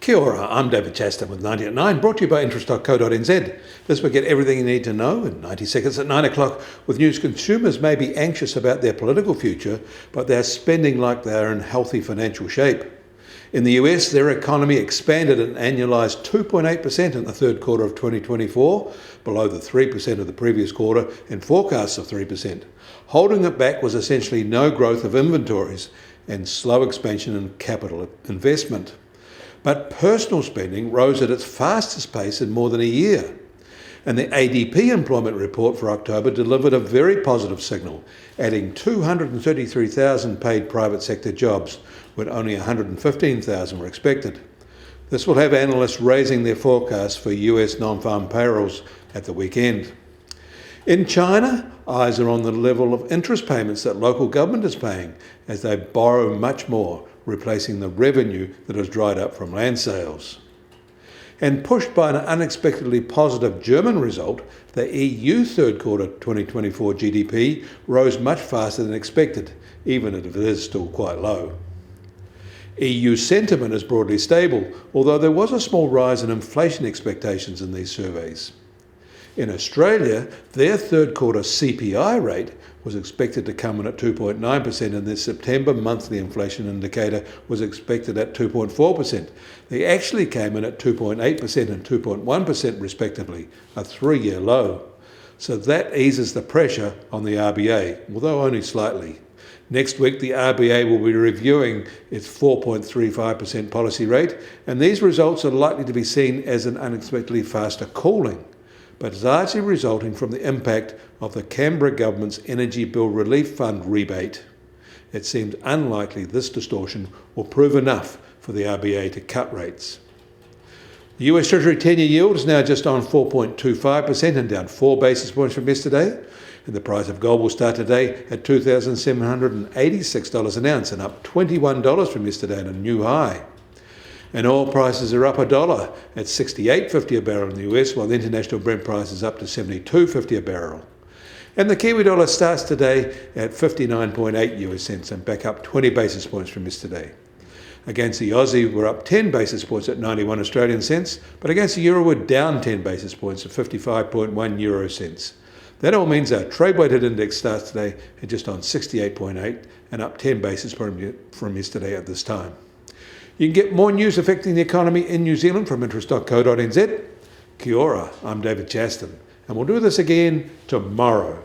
Kia ora, I'm David Chaston with 90 at 9, brought to you by interest.co.nz. This will get everything you need to know in 90 seconds at 9 o'clock. With news, consumers may be anxious about their political future, but they're spending like they're in healthy financial shape. In the US, their economy expanded at an annualised 2.8% in the third quarter of 2024, below the 3% of the previous quarter and forecasts of 3%. Holding it back was essentially no growth of inventories and slow expansion in capital investment. But personal spending rose at its fastest pace in more than a year. And the ADP employment report for October delivered a very positive signal, adding 233,000 paid private sector jobs, when only 115,000 were expected. This will have analysts raising their forecasts for US non-farm payrolls at the weekend. In China, eyes are on the level of interest payments that local government is paying as they borrow much more, replacing the revenue that has dried up from land sales. And pushed by an unexpectedly positive German result, the EU third quarter 2024 GDP rose much faster than expected, even if it is still quite low. EU sentiment is broadly stable, although there was a small rise in inflation expectations in these surveys. In Australia, their third quarter CPI rate was expected to come in at 2.9%, and their September monthly inflation indicator was expected at 2.4%. They actually came in at 2.8% and 2.1% respectively, a three-year low. So that eases the pressure on the RBA, although only slightly. Next week, the RBA will be reviewing its 4.35% policy rate, and these results are likely to be seen as an unexpectedly faster cooling, but largely resulting from the impact of the Canberra government's Energy Bill Relief Fund rebate. It seems unlikely this distortion will prove enough for the RBA to cut rates. The US Treasury 10-year yield is now just on 4.25% and down 4 basis points from yesterday. And the price of gold will start today at $2,786 an ounce and up $21 from yesterday at a new high. And oil prices are up $1 at $68.50 a barrel in the US, while the international Brent price is up to $72.50 a barrel. And the Kiwi dollar starts today at 59.8 US cents and back up 20 basis points from yesterday. Against the Aussie, we're up 10 basis points at 91 Australian cents, but against the euro, we're down 10 basis points at 55.1 euro cents. That all means our trade-weighted index starts today at just on 68.8 and up 10 basis points from yesterday at this time. You can get more news affecting the economy in New Zealand from interest.co.nz. Kia ora, I'm David Chaston, and we'll do this again tomorrow.